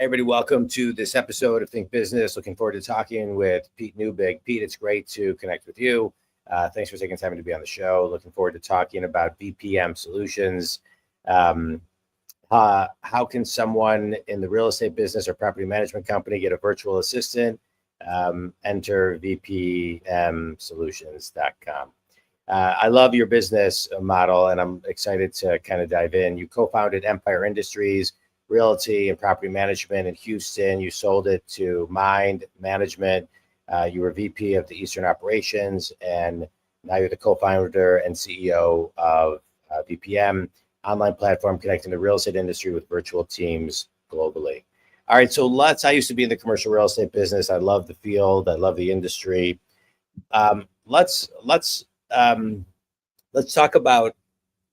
Everybody, welcome to this episode of Think Business. Looking forward to talking with Pete Neubig. Pete, it's great to connect with you. Thanks for taking time to be on the show. Looking forward to talking about VPM solutions. How can someone in the real estate business or property management company get a virtual assistant? Enter VPMsolutions.com. I love your business model, and I'm excited to kind of dive in. You co-founded Empire Industries, Realty and Property Management in Houston. You sold it to Mind Management. You were VP of the Eastern Operations, and now you're the co-founder and CEO of VPM, online platform connecting the real estate industry with virtual teams globally. All right, so I used to be in the commercial real estate business. I love the field. I love the industry. Let's talk about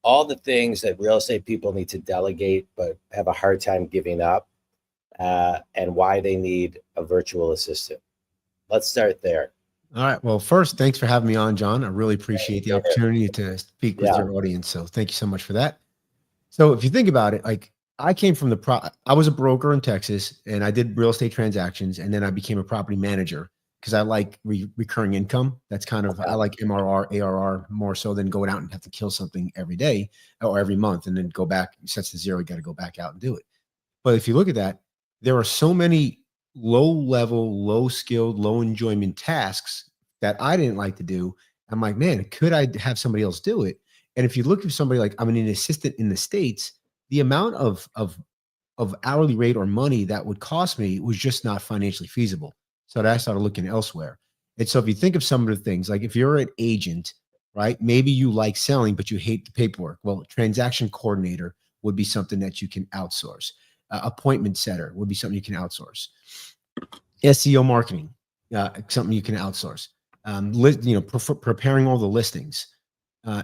all the things that real estate people need to delegate but have a hard time giving up, and why they need a virtual assistant. Let's start there. All right. Well, first, thanks for having me on, John. I really appreciate the opportunity to speak with your audience. So thank you so much for that. So if you think about it, like I came from I was a broker in Texas, and I did real estate transactions, and then I became a property manager because I like recurring income. That's kind of, I like MRR, ARR more so than going out and have to kill something every day or every month and then go back, sets to zero, you got to go back out and do it. But if you look at that, there are so many low level, low skilled, low enjoyment tasks that I didn't like to do. I'm like, man, could I have somebody else do it? And if you look at somebody like, I'm an assistant in the States, the amount of hourly rate or money that would cost me was just not financially feasible. So I started looking elsewhere. And so if you think of some of the things, like if you're an agent, right, maybe you like selling, but you hate the paperwork. Well, transaction coordinator would be something that you can outsource. Appointment setter would be something you can outsource. SEO marketing, something you can outsource. Preparing all the listings.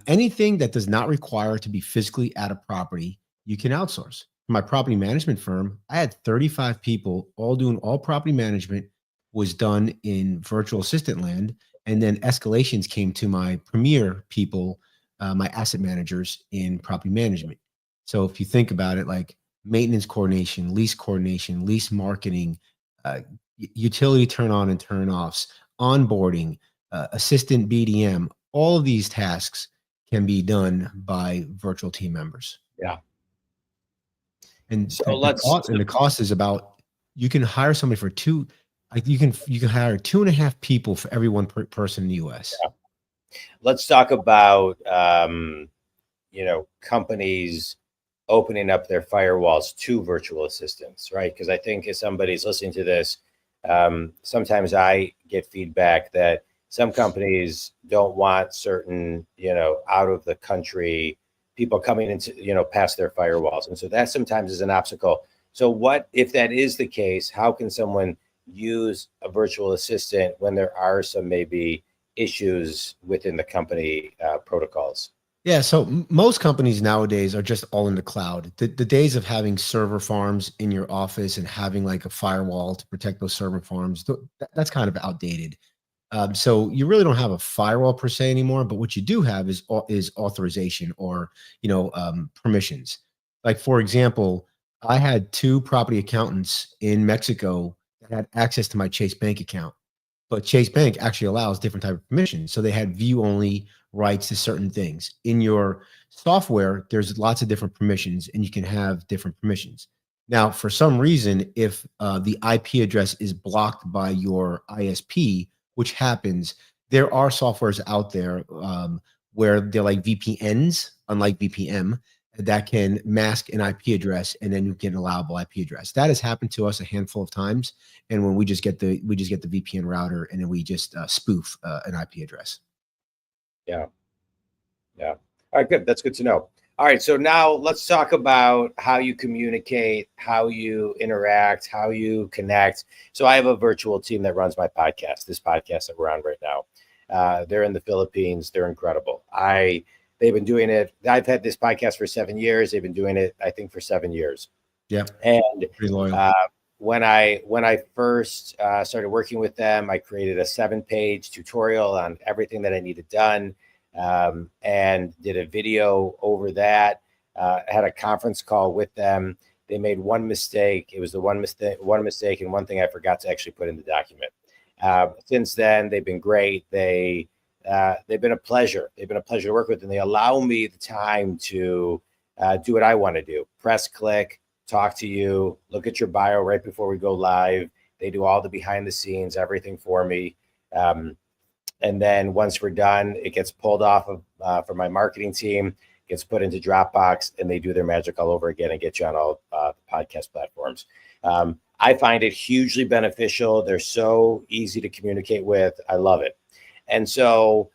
Anything that does not require to be physically at a property, you can outsource. My property management firm, I had 35 people all doing all property management, was done in virtual assistant land. And then escalations came to my premier people, my asset managers in property management. So if you think about it, like maintenance coordination, lease marketing, utility turn on and turn offs, onboarding, assistant BDM, all of these tasks can be done by virtual team members. Yeah. And so the cost is about, you can hire somebody for you can hire 2.5 people for every one person in the US. Yeah. Let's talk about, companies opening up their firewalls to virtual assistants, right? Because I think if somebody's listening to this, sometimes I get feedback that some companies don't want certain, out of the country people coming into, past their firewalls. And so that sometimes is an obstacle. So what, if that is the case, how can someone use a virtual assistant when there are some maybe issues within the company protocols? Yeah, so most companies nowadays are just all in the cloud. The days of having server farms in your office and having like a firewall to protect those server farms, that's kind of outdated. So you really don't have a firewall per se anymore, but what you do have is authorization or, permissions. Like, for example, I had 2 property accountants in Mexico that had access to my Chase Bank account, but Chase Bank actually allows different type of permissions. So they had view only rights to certain things. In your software, there's lots of different permissions and you can have different permissions. Now, for some reason, if the IP address is blocked by your ISP, which happens, there are softwares out there where they're like VPNs, unlike VPM, that can mask an IP address and then you get an allowable IP address. That has happened to us a handful of times. And when we just get the VPN router and then we just spoof an IP address. Yeah. Yeah. All right, good. That's good to know. All right. So now let's talk about how you communicate, how you interact, how you connect. So I have a virtual team that runs my podcast, this podcast that we're on right now. They're in the Philippines. They're incredible. They've been doing it. I've had this podcast for 7 years. They've been doing it, I think, for 7 years. Yeah. And pretty loyal. When I first started working with them, I created a 7-page tutorial on everything that I needed done, and did a video over that. Had a conference call with them, They made one mistake. It was the one mistake and one thing I forgot to actually put in the document. Since then, they've been great. They've been a pleasure. They've been a pleasure to work with, and they allow me the time to do what I want to do. Press click, talk to you, look at your bio right before we go live. They do all the behind the scenes, everything for me. And then once we're done, it gets pulled off of for my marketing team, gets put into Dropbox, and they do their magic all over again and get you on all podcast platforms. I find it hugely beneficial. They're so easy to communicate with. I love it. And so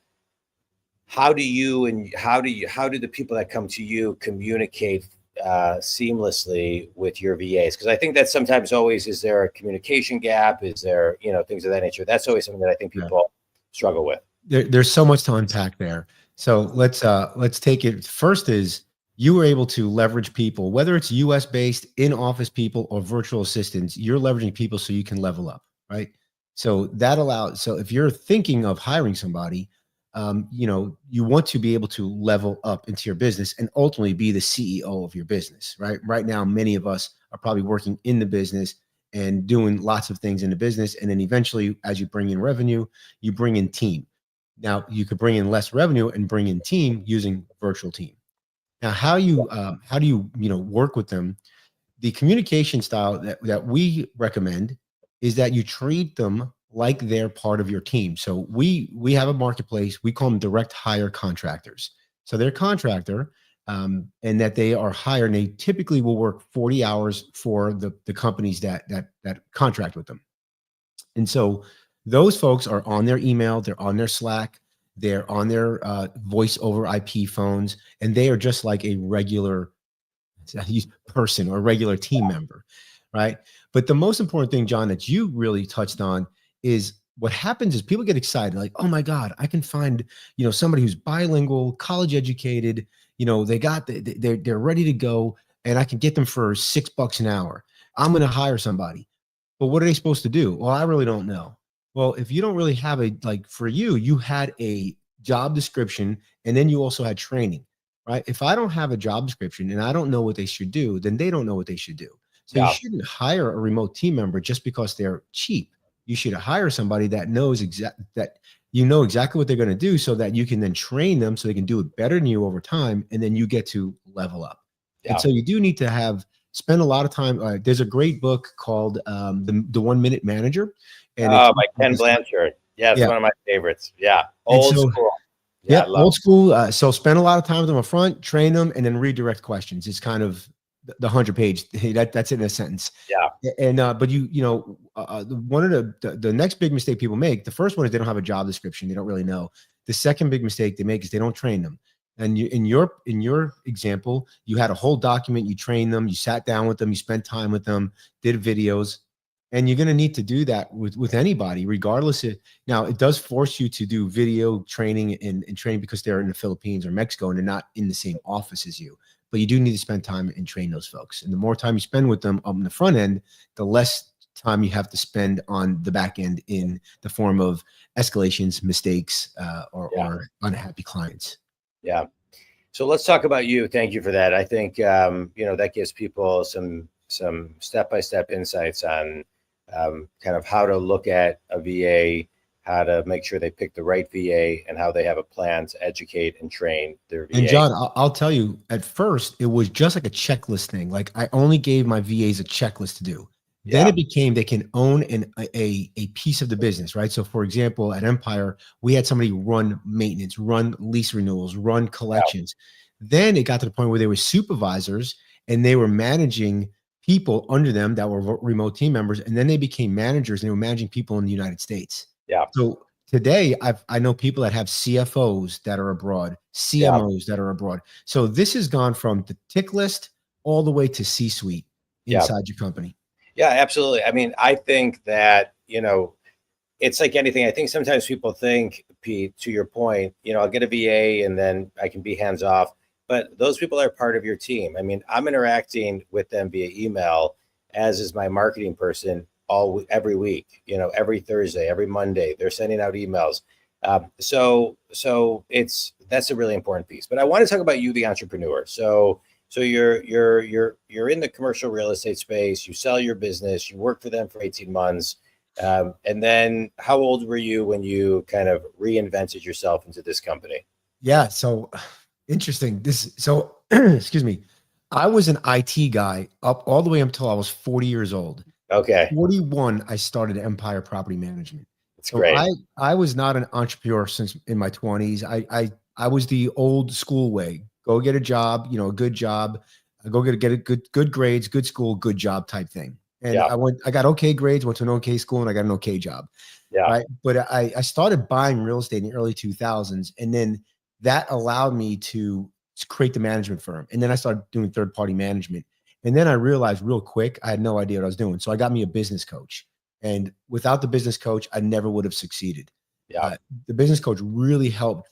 how do the people that come to you communicate seamlessly with your VAs? Because I think that sometimes always, is there a communication gap? Is there, things of that nature? That's always something that I think people struggle with. There's so much to unpack there. So let's take it. First is, you were able to leverage people, whether it's US based, in-office people, or virtual assistants. You're leveraging people so you can level up, right? So that allows, so if you're thinking of hiring somebody, you want to be able to level up into your business and ultimately be the CEO of your business, right? Right now, many of us are probably working in the business and doing lots of things in the business. And then eventually, as you bring in revenue, you bring in team. Now you could bring in less revenue and bring in team using virtual team. Now, how do you work with them? The communication style that we recommend is that you treat them like they're part of your team. So we have a marketplace. We call them direct hire contractors. So they're contractor, and that they are hired. And they typically will work 40 hours for the companies that contract with them. And so those folks are on their email, they're on their Slack, they're on their voice over IP phones, and they are just like a regular person or a regular team member, right? But the most important thing, Jon, that you really touched on is what happens is people get excited, like, oh my God, I can find, somebody who's bilingual, college educated, they're ready to go, and I can get them for $6 an hour. I'm going to hire somebody. But what are they supposed to do? Well, I really don't know. Well, if you don't really have for you had a job description, and then you also had training, right? If I don't have a job description and I don't know what they should do, then they don't know what they should do. So you shouldn't hire a remote team member just because they're cheap. You should hire somebody that knows exactly what they're going to do, so that you can then train them so they can do it better than you over time. And then you get to level up. Yeah. And so you do need to spend a lot of time. There's a great book called the 1 Minute Manager. And by Ken Blanchard. Yeah, it's one of my favorites. Yeah. Old school. Yeah, old school. So spend a lot of time with them up front, train them, and then redirect questions. It's kind of the 100-page. That's it in a sentence. Yeah. And but one of the next big mistake people make, the first one is they don't have a job description. They don't really know. The second big mistake they make is they don't train them. And in your example, you had a whole document, you trained them, you sat down with them, you spent time with them, did videos. And you're going to need to do that with anybody, regardless of, now it does force you to do video training and training because they're in the Philippines or Mexico and they're not in the same office as you, but you do need to spend time and train those folks. And the more time you spend with them on the front end, the less time you have to spend on the back end in the form of escalations, mistakes, or unhappy clients. Yeah. So let's talk about you. Thank you for that. I think, that gives people some step-by-step insights on kind of how to look at a VA, how to make sure they pick the right VA, and how they have a plan to educate and train their VA. And Jon, I'll tell you, at first, it was just like a checklist thing. Like I only gave my VAs a checklist to do. Then it became they can own a piece of the business, right? So for example, at Empire, we had somebody run maintenance, run lease renewals, run collections. Then it got to the point where they were supervisors and they were managing people under them that were remote team members. And then they became managers and they were managing people in the United States. Yeah. So today I know people that have CFOs that are abroad, CMOs that are abroad. So this has gone from the tick list all the way to C-suite inside your company. Yeah, absolutely. I mean, I think that, it's like anything. I think sometimes people think, Pete, to your point, I'll get a VA and then I can be hands off. But those people are part of your team. I mean, I'm interacting with them via email, as is my marketing person every week, every Thursday, every Monday, they're sending out emails. So that's a really important piece. But I want to talk about you, the entrepreneur. So So you're in the commercial real estate space. You sell your business. You work for them for 18 months. And then how old were you when you kind of reinvented yourself into this company? Yeah. So interesting. Excuse me. I was an IT guy up all the way until I was 40 years old. Okay, 41, I started Empire Property Management. that's So great. I was not an entrepreneur since in my 20s. I was the old school way. Go get a job, a good job. Go get a good grades, good school, good job type thing. And Yeah, I got okay grades, went to an okay school, and I got an okay job. yeah, Right. But I started buying real estate in the early 2000s. And then that allowed me to create the management firm. And then I started doing third party management. And then I realized real quick, I had no idea what I was doing. So I got me a business coach. And without the business coach, I never would have succeeded. yeah, The business coach really helped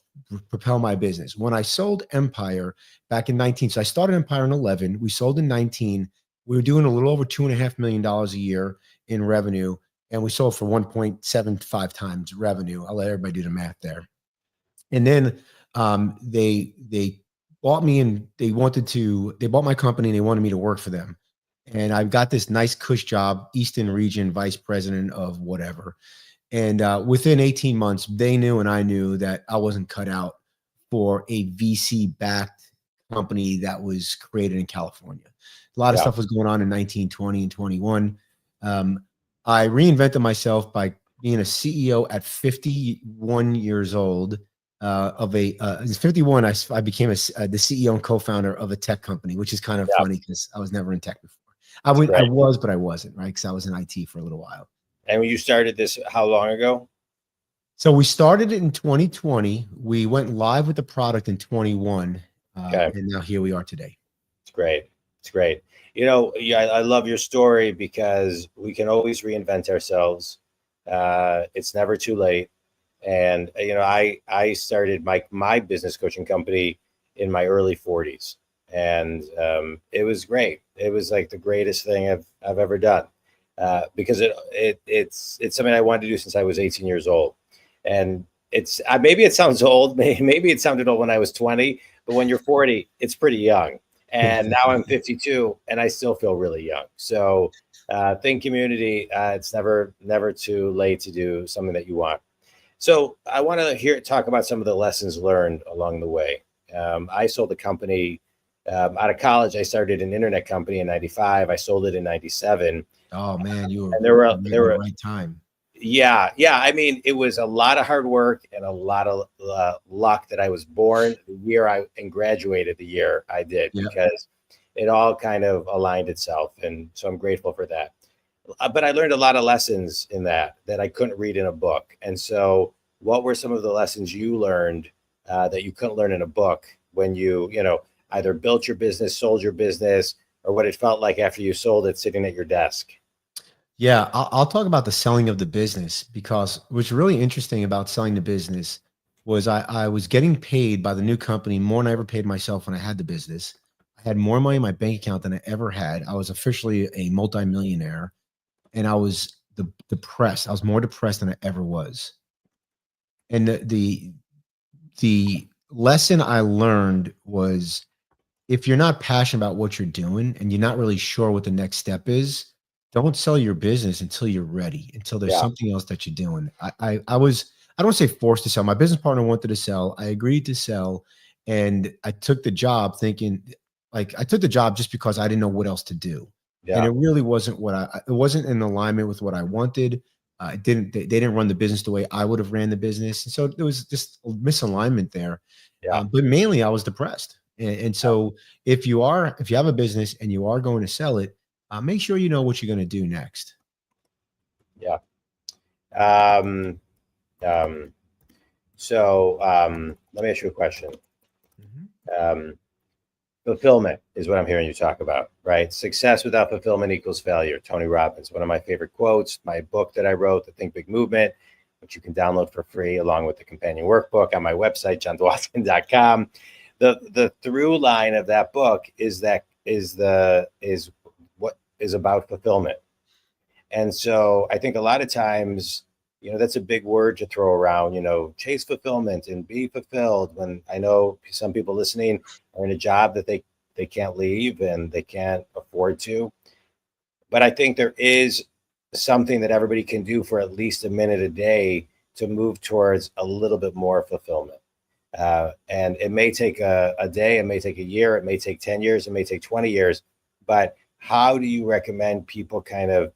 propel my business. When I sold Empire back in 19, so I started Empire in 11, we sold in 19. We were doing a little over $2.5 million a year in revenue, and we sold for 1.75 times revenue. I'll let everybody do the math there. And then they bought me, and they bought my company, and they wanted me to work for them. And I got this nice cush job, Eastern Region Vice President of whatever. And within 18 months, they knew and I knew that I wasn't cut out for a VC-backed company that was created in California. A lot of yeah. stuff was going on in 1920 and 21. I reinvented myself by being a CEO at 51 years old. 51, I became the CEO and co-founder of a tech company, which is kind of Yeah, funny because I was never in tech before. that's I great. was, but I wasn't, right? Because I was in IT for a little while. And when you started this, how long ago? So we started it in 2020. We went live with the product in 21, Okay, and now here we are today. it's great. It's great. Yeah, I love your story because we can always reinvent ourselves. It's never too late. And I started my business coaching company in my early 40s, and it was great. It was like the greatest thing I've ever done, because it's something I wanted to do since I was 18 years old. And it's maybe it sounds old, maybe it sounded old when I was 20, but when you're 40, it's pretty young. And now I'm 52, and I still feel really young. So think community. It's never too late to do something that you want. So I want to talk about some of the lessons learned along the way. I sold a company out of college. I started an internet company in '95. I sold it in '97, Oh man, you and were there in the were right time. yeah. I mean, it was a lot of hard work and a lot of luck that I was born the year and graduated the year I did, Yeah. because it all kind of aligned itself, and so I'm grateful for that. But I learned a lot of lessons in that I couldn't read in a book. And so, what were some of the lessons you learned that you couldn't learn in a book when you either built your business, sold your business, or what it felt like after you sold it, sitting at your desk? Yeah, I'll talk about the selling of the business, because what's really interesting about selling the business was I was getting paid by the new company more than I ever paid myself when I had the business. I had more money in my bank account than I ever had. I was officially a multimillionaire, and I was depressed. I was more depressed than I ever was. And the lesson I learned was, if you're not passionate about what you're doing and you're not really sure what the next step is, don't sell your business until you're ready, until there's Yeah, something else that you're doing. I don't say forced to sell. My business partner wanted to sell. I agreed to sell, and I took the job thinking, like, I took the job just because I didn't know what else to do. And yeah, it really wasn't it wasn't in alignment with what I wanted. They didn't run the business the way I would have ran the business. And so there was just a misalignment there. yeah, But mainly I was depressed. And so if you have a business and you are going to sell it, make sure you know what you're going to do next. yeah. Um, um, so let me ask you a question. Mhm. Um, Fulfillment is what I'm hearing you talk about, right? Success without fulfillment equals failure. Tony Robbins, one of my favorite quotes. My book that I wrote, The Think Big Movement, which you can download for free along with the companion workbook on my website, jondwoskin.com. The through line of that book is what is about fulfillment. And so I think a lot of times, that's a big word to throw around, chase fulfillment and be fulfilled. When I know some people listening are in a job that they can't leave and they can't afford to. But I think there is something that everybody can do for at least a minute a day to move towards a little bit more fulfillment. And it may take a day, it may take a year, it may take 10 years, it may take 20 years. But how do you recommend people kind of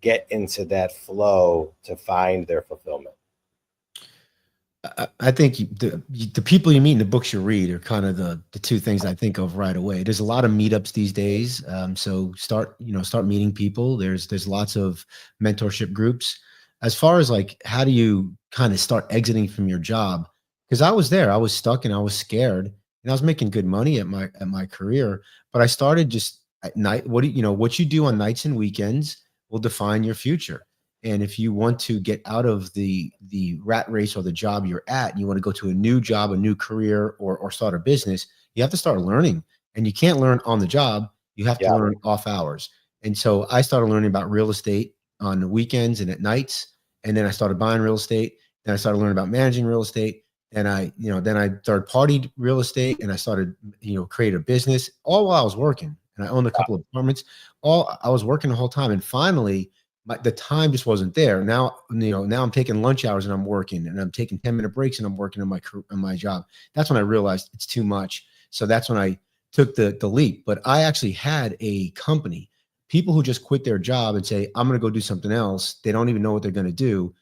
get into that flow to find their fulfillment? I think the people you meet and the books you read are kind of the two things I think of right away. There's a lot of meetups these days, so start meeting people. There's lots of mentorship groups. As far as like how do you kind of start exiting from your job? Because I was there, I was stuck, and I was scared, and I was making good money at my career, but I started just at night. What you do on nights and weekends will define your future. And if you want to get out of the rat race or the job you're at, and you want to go to a new job, a new career, or start a business, you have to start learning. And you can't learn on the job. You have to learn off hours. And so I started learning about real estate on the weekends and at nights. And then I started buying real estate. Then I started learning about managing real estate. And then I third party real estate, and I started, create a business all while I was working. And I owned a couple of apartments. I was working the whole time. And finally, the time just wasn't there. Now I'm taking lunch hours and I'm working, and I'm taking 10-minute breaks and I'm working on my job. That's when I realized it's too much. So that's when I took the leap. But I actually had a company, people who just quit their job and say, I'm going to go do something else. They don't even know what they're going to do.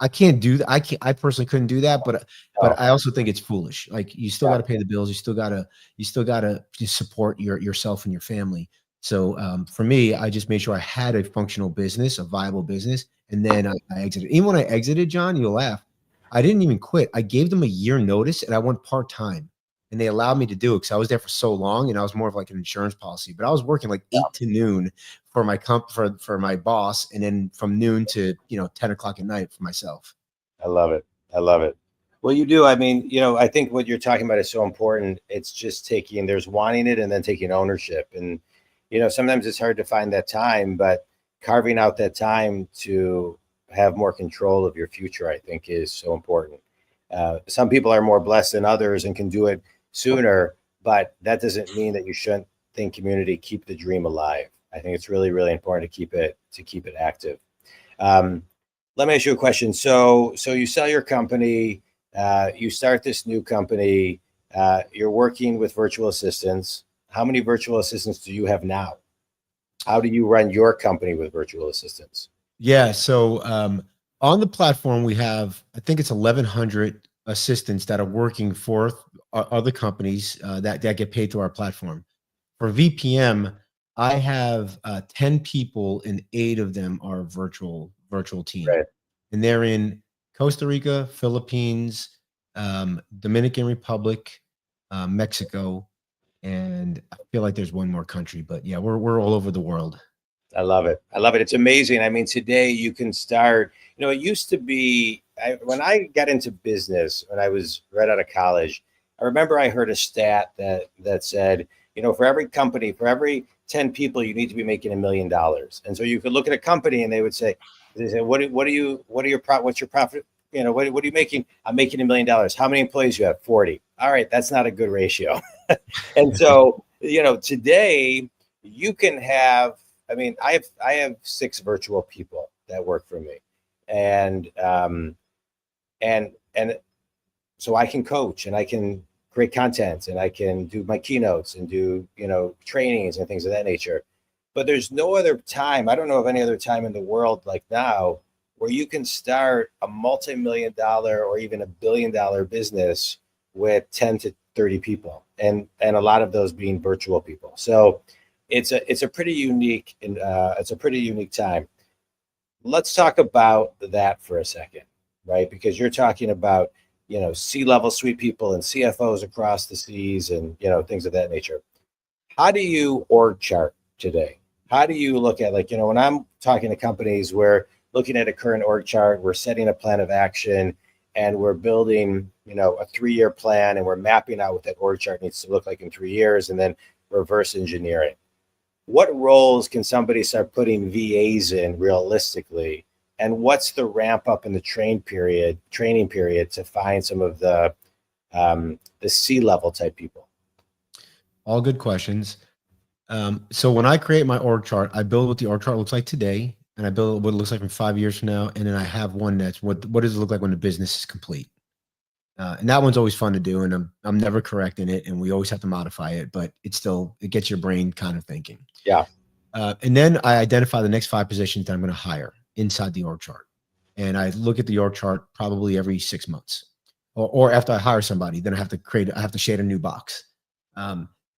I can't do that. I personally couldn't do that, but I also think it's foolish. Like, you still got to pay the bills. You still got to support yourself and your family. So for me, I just made sure I had a functional business, a viable business, and then I exited. Even when I exited, John, you'll laugh, I didn't even quit. I gave them a year notice, and I went part-time, and they allowed me to do it because I was there for so long, and I was more of like an insurance policy. But I was working like 8 to noon for my for my boss, and then from noon to 10 o'clock at night for myself. I love it. I love it. Well, you do. I mean, I think what you're talking about is so important. It's just there's wanting it and then taking ownership. And sometimes it's hard to find that time, but carving out that time to have more control of your future, I think, is so important. Some people are more blessed than others and can do it sooner, but that doesn't mean that you shouldn't think community, keep the dream alive. I think it's really, really important to keep it active. Let me ask you a question. So you sell your company, you start this new company, you're working with virtual assistants. How many virtual assistants do you have now? How do you run your company with virtual assistants? Yeah. So on the platform, we have, I think it's 1,100 assistants that are working for other companies that get paid through our platform. For VPM, I have 10 people, and 8 of them are virtual team. Right. And they're in Costa Rica, Philippines, Dominican Republic, Mexico, and I feel like there's one more country, but yeah, we're all over the world. I love it. I love it. It's amazing. I mean, today you can start, it used to be, when I got into business, when I was right out of college, I remember I heard a stat that said, for every company, for every 10 people, you need to be making $1 million. And so you could look at a company and they say, what's your profit? What are you making? I'm making $1 million. How many employees you have? 40. All right. That's not a good ratio. And so, today you can have, I have 6 virtual people that work for me, and so I can coach and I can create content and I can do my keynotes and do, trainings and things of that nature. But there's no other time. I don't know of any other time in the world like now where you can start a multi-million-dollar or even $1 billion business with 10 to 30 people, and a lot of those being virtual people. So it's a pretty unique time. Let's talk about that for a second, right? Because you're talking about, C-level suite people and CFOs across the seas and, things of that nature. How do you org chart today? How do you look at, when I'm talking to companies, we're looking at a current org chart, we're setting a plan of action, and we're building, a 3-year plan, and we're mapping out what that org chart needs to look like in 3 years, and then reverse engineering. What roles can somebody start putting VAs in realistically? And what's the ramp up in the training period to find some of the C-level type people? All good questions. So when I create my org chart, I build what the org chart looks like today, and I build what it looks like in 5 years from now, and then I have one that's what does it look like when the business is complete. And that one's always fun to do, and I'm never correcting it, and we always have to modify it, but it gets your brain kind of thinking. Yeah. And then I identify the next 5 positions that I'm going to hire inside the org chart, and I look at the org chart probably every 6 months, or after I hire somebody, then I have to shade a new box.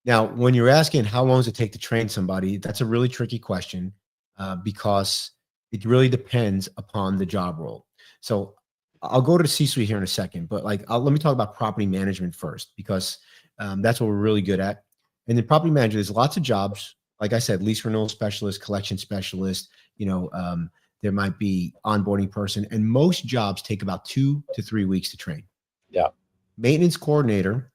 Now, when you're asking how long does it take to train somebody, that's a really tricky question because it really depends upon the job role. So I'll go to the C-suite here in a second, but let me talk about property management first, because that's what we're really good at. And in property management, there's lots of jobs. Like I said, lease renewal specialist, collection specialist, there might be onboarding person, and most jobs take about 2 to 3 weeks to train. Yeah. Maintenance coordinator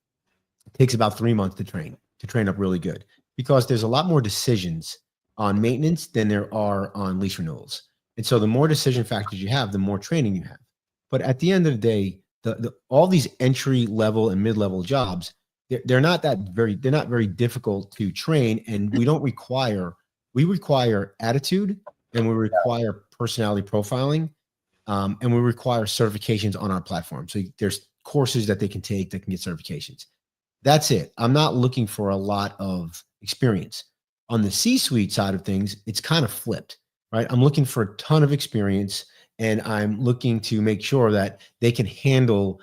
takes about 3 months to train up really good, because there's a lot more decisions on maintenance than there are on lease renewals. And so the more decision factors you have, the more training you have. But at the end of the day, all these entry level and mid-level jobs, they're not very difficult to train, and we require attitude, and we require personality profiling, and we require certifications on our platform. So there's courses that they can take that can get certifications. That's it. I'm not looking for a lot of experience. On the C-suite side of things, it's kind of flipped, right? I'm looking for a ton of experience, and I'm looking to make sure that they can handle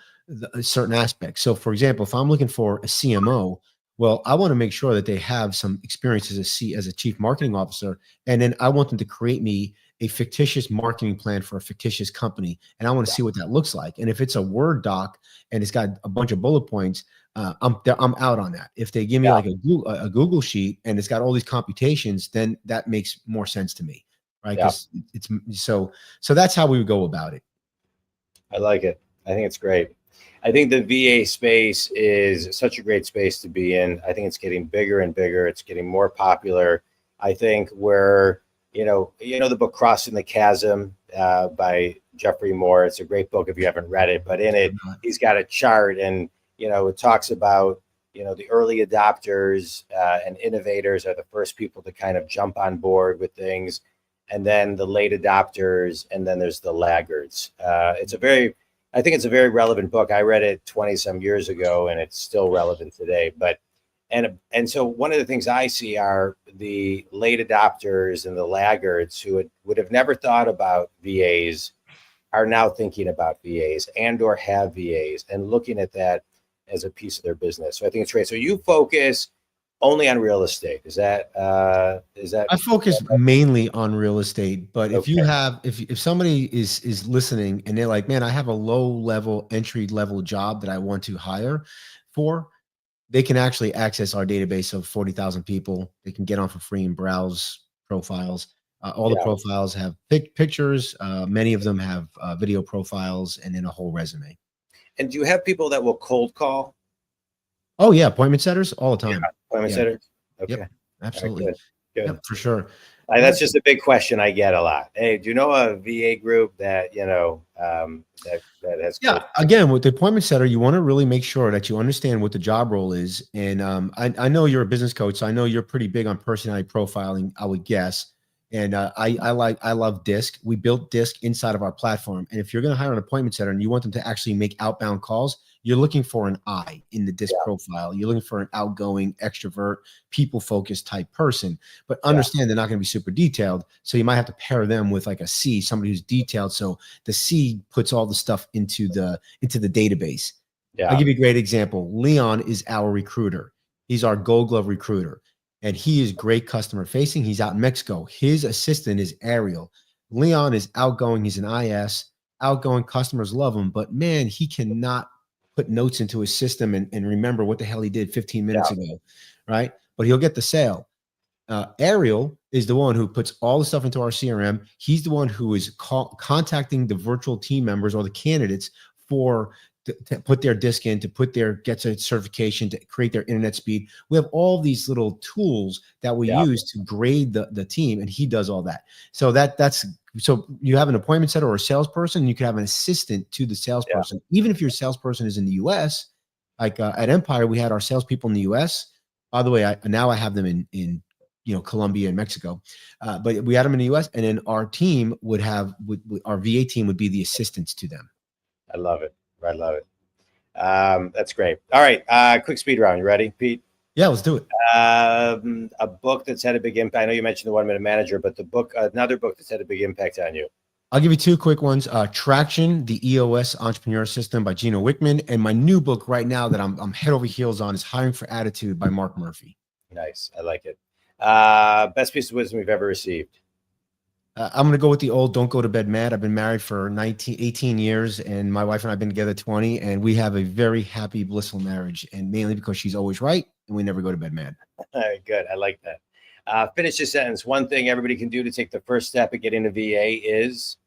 certain aspects. So for example, if I'm looking for a CMO, well, I want to make sure that they have some experience as a chief marketing officer. And then I want them to create me a fictitious marketing plan for a fictitious company. And I want to see what that looks like. And if it's a Word doc and it's got a bunch of bullet points, I'm out on that. If they give me like a Google sheet and it's got all these computations, then that makes more sense to me, right? Because it's so that's how we would go about it. I like it. I think it's great. I think the VA space is such a great space to be in. I think it's getting bigger and bigger. It's getting more popular. I think the book Crossing the Chasm by Jeffrey Moore. It's a great book if you haven't read it, but in it, he's got a chart, and it talks about, the early adopters and innovators are the first people to kind of jump on board with things, and then the late adopters, and then there's the laggards. I think it's a very relevant book. I read it 20 some years ago, and it's still relevant today. And so one of the things I see are the late adopters and the laggards who would have never thought about VAs are now thinking about VAs or have VAs and looking at that as a piece of their business. So I think it's great. So you focus only on real estate. Is that? I focus mainly on real estate, but if somebody is listening and they're like, man, I have a low level entry level job that I want to hire for, they can actually access our database of 40,000 people. They can get on for free and browse profiles. All the profiles have pictures. Many of them have video profiles, and then a whole resume. And do you have people that will cold call? Oh yeah, appointment setters all the time. Yeah, appointment setters. Okay, yep, absolutely. Right, good. Yep, for sure. That's just a big question I get a lot. Hey, do you know a VA group that that has? Yeah, again, with the appointment setter, you want to really make sure that you understand what the job role is. And I know you're a business coach, so I know you're pretty big on personality profiling, I would guess. And I love DISC. We built DISC inside of our platform. And if you're going to hire an appointment setter and you want them to actually make outbound calls, you're looking for an I in the DISC profile. You're looking for an outgoing, extrovert, people-focused type person. But understand they're not going to be super detailed. So you might have to pair them with like a C, somebody who's detailed. So the C puts all the stuff into the database. Yeah. I'll give you a great example. Leon is our recruiter. He's our Gold Glove recruiter. And he is great customer facing. He's out in Mexico. His assistant is Ariel. Leon is outgoing. He's an IS. Outgoing, customers love him. But man, he cannot put notes into his system and remember what the hell he did 15 minutes ago, right? But he'll get the sale. Ariel is the one who puts all the stuff into our CRM. He's the one who is contacting the virtual team members or the candidates to put their DISC in, to get a certification, to create their internet speed. We have all these little tools that we use to grade the team, and he does all that. So so you have an appointment setter or a salesperson, you can have an assistant to the salesperson. Even if your salesperson is in the US, like at Empire, we had our salespeople in the US. By the way, now I have them in Colombia and Mexico, but we had them in the U.S. And then our team would have our VA team would be the assistants to them. I love it. I love it. That's great. All right. Quick speed round. You ready, Pete? Yeah, let's do it. A book that's had a big impact. I know you mentioned the 1 Minute Manager, but another book that's had a big impact on you. I'll give you two quick ones. Traction, the EOS Entrepreneur System by Gino Wickman. And my new book right now that I'm head over heels on is Hiring for Attitude by Mark Murphy. Nice. I like it. Best piece of wisdom you've ever received. I'm going to go with the old, don't go to bed mad. I've been married for 18 years, and my wife and I have been together 20, and we have a very happy, blissful marriage, and mainly because she's always right, and we never go to bed mad. Good. I like that. Finish this sentence. One thing everybody can do to take the first step of getting a VA is?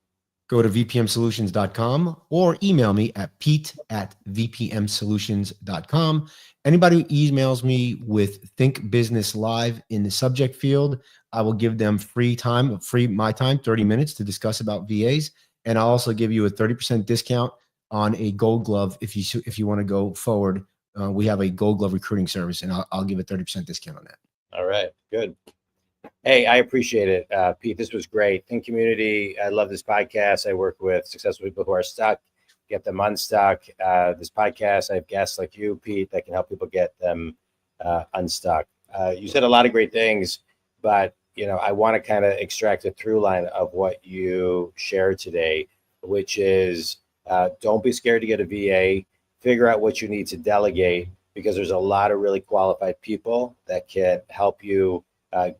Go to vpmsolutions.com or email me at pete@vpmsolutions.com. Anybody who emails me with Think Business Live in the subject field, I will give them my time, 30 minutes to discuss about VAs. And I'll also give you a 30% discount on a gold glove. If you want to go forward, we have a gold glove recruiting service, and I'll give a 30% discount on that. All right, good. Hey, I appreciate it, Pete. This was great. Think community. I love this podcast. I work with successful people who are stuck, get them unstuck. This podcast, I have guests like you, Pete, that can help people get them unstuck. You said a lot of great things, but I want to kind of extract a through line of what you shared today, which is don't be scared to get a VA. Figure out what you need to delegate, because there's a lot of really qualified people that can help you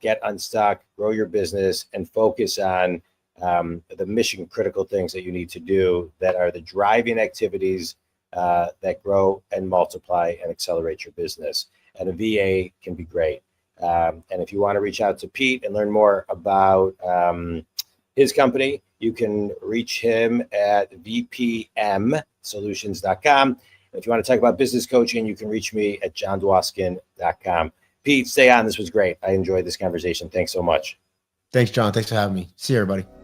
get unstuck, grow your business, and focus on the mission critical things that you need to do that are the driving activities that grow and multiply and accelerate your business. And a VA can be great. And if you want to reach out to Pete and learn more about his company, you can reach him at vpmsolutions.com. If you want to talk about business coaching, you can reach me at jondwoskin.com. Pete, stay on. This was great. I enjoyed this conversation. Thanks so much. Thanks, John. Thanks for having me. See you, everybody.